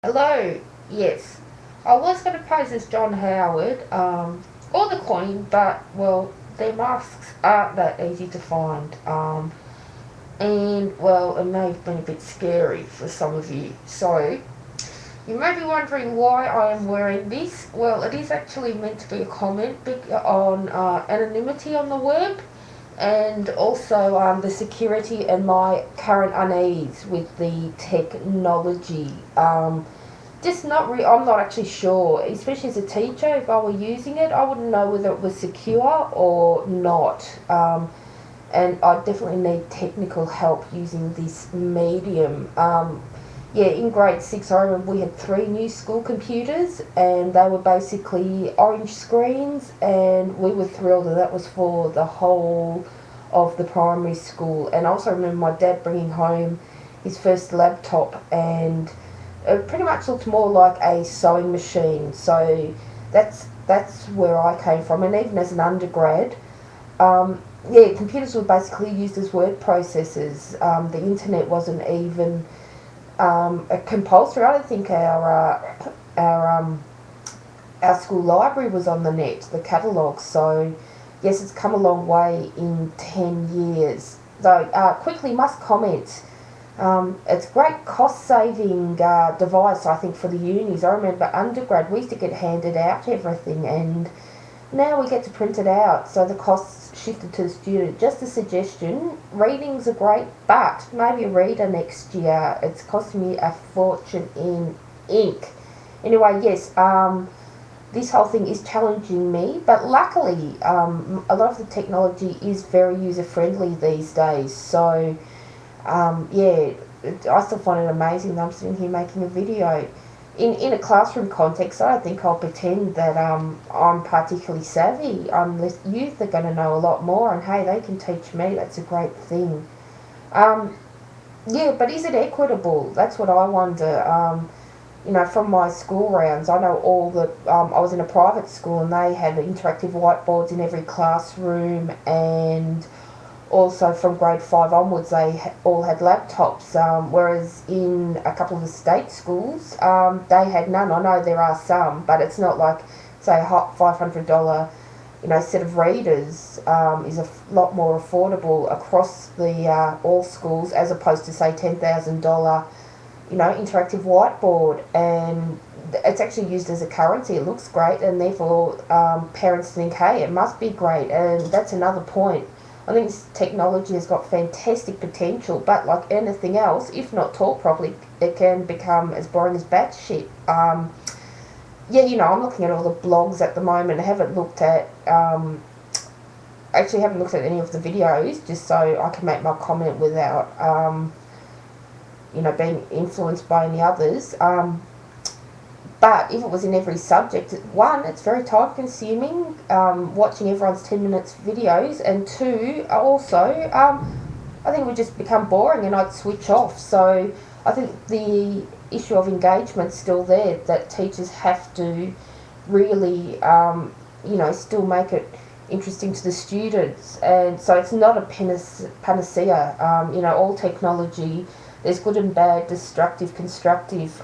Hello, yes. I was going to pose as John Howard, or the Queen, but, well, their masks aren't that easy to find. And, well, it may have been a bit scary for some of you. So, you may be wondering why I am wearing this. Well, it is actually meant to be a comment on anonymity on the web, and also the security and my current unease with the technology. Just not I'm not actually sure, especially as a teacher. If I were using it, I wouldn't know whether it was secure or not. And I definitely need technical help using this medium. Yeah, in grade 6 I remember we had 3 new school computers, and they were basically orange screens, and we were thrilled that that was for the whole of the primary school. And I also remember my dad bringing home his first laptop, and it pretty much looked more like a sewing machine. So that's where I came from. And even as an undergrad, yeah, computers were basically used as word processors. The internet wasn't even a compulsory. I don't think our school library was on the net, the catalogue. So yes, it's come a long way in 10 years. So quickly must comment. It's a great cost-saving device, I think, for the unis. I remember undergrad, we used to get handed out everything, and now we get to print it out, so the costs shifted to the student. Just a suggestion, readings are great, but maybe a reader next year. It's costing me a fortune in ink. Anyway, yes, this whole thing is challenging me, but luckily a lot of the technology is very user-friendly these days, so yeah, I still find it amazing that I'm sitting here making a video. In a classroom context, I don't think I'll pretend that I'm particularly savvy. The youth are going to know a lot more, and hey, they can teach me. That's a great thing. Yeah, but is it equitable? That's what I wonder. From my school rounds, I know all the. I was in a private school, and they had interactive whiteboards in every classroom, and also from grade 5 onwards they all had laptops, whereas in a couple of the state schools they had none. I know there are some, but it's not like, say, a $500 set of readers is a lot more affordable across the all schools, as opposed to, say, $10,000 interactive whiteboard. And it's actually used as a currency. It looks great, and therefore parents think, hey, it must be great. And that's another point. I think this technology has got fantastic potential, but like anything else, if not taught properly, it can become as boring as batshit. Yeah, I'm looking at all the blogs at the moment. I haven't looked at, actually haven't looked at any of the videos, just so I can make my comment without, being influenced by any others. But if it was in every subject, one, it's very time consuming, watching everyone's 10 minutes videos, and two, also, I think it would just become boring and I'd switch off. So I think the issue of engagement's still there, that teachers have to really, still make it interesting to the students. And so it's not a panacea. All technology, there's good and bad, destructive, constructive.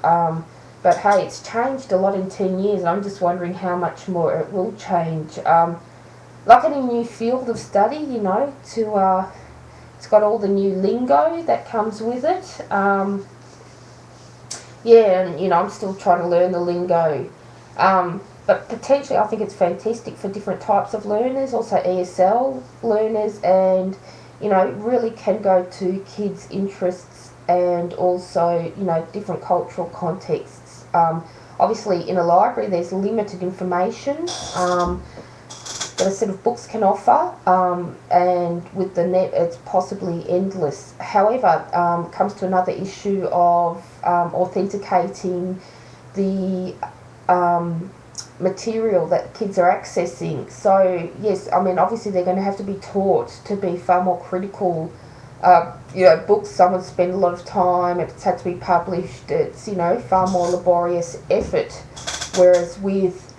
But hey, it's changed a lot in 10 years, and I'm just wondering how much more it will change. Like any new field of study, it's got all the new lingo that comes with it. Yeah, and I'm still trying to learn the lingo. But potentially I think it's fantastic for different types of learners, also ESL learners, and, really can go to kids' interests, and also, different cultural contexts. Obviously in a library there's limited information that a set of books can offer, and with the net it's possibly endless. However, comes to another issue of authenticating the material that kids are accessing. So yes, obviously they're going to have to be taught to be far more critical. Books, someone spend a lot of time, it's had to be published, it's, far more laborious effort, whereas with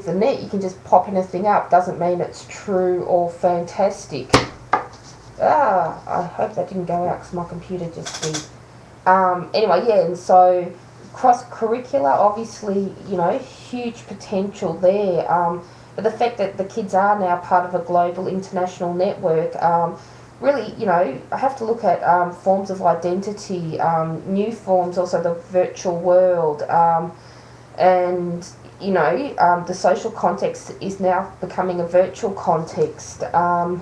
the net you can just pop anything up. Doesn't mean it's true or fantastic. I hope that didn't go out because my computer just did. Anyway, yeah, and so cross-curricular, obviously, huge potential there. But the fact that the kids are now part of a global international network, really, I have to look at forms of identity, new forms, also the virtual world, and the social context is now becoming a virtual context. But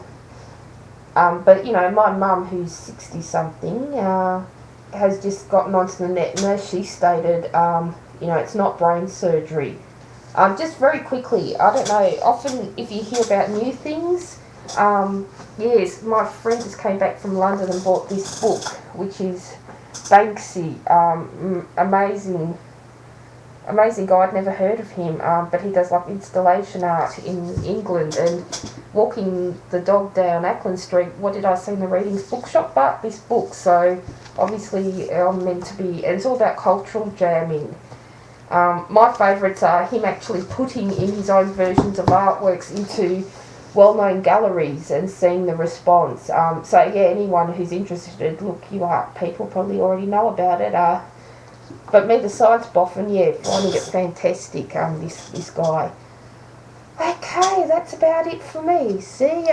my mum, who's 60 something, has just gotten onto the net, and as she stated, it's not brain surgery. Just very quickly, I don't know, often if you hear about new things, yes, my friend just came back from London and bought this book, which is Banksy, amazing guy. I'd never heard of him, but he does like installation art in England, and walking the dog down Ackland Street, what did I see in the readings bookshop but this book? So obviously I'm meant to be, and it's all about cultural jamming. My favourites are him actually putting in his own versions of artworks into well-known galleries and seeing the response. So yeah, anyone who's interested, look you up. People probably already know about it. But me, the science boffin, yeah, finding it fantastic, this guy. Okay, that's about it for me. See ya.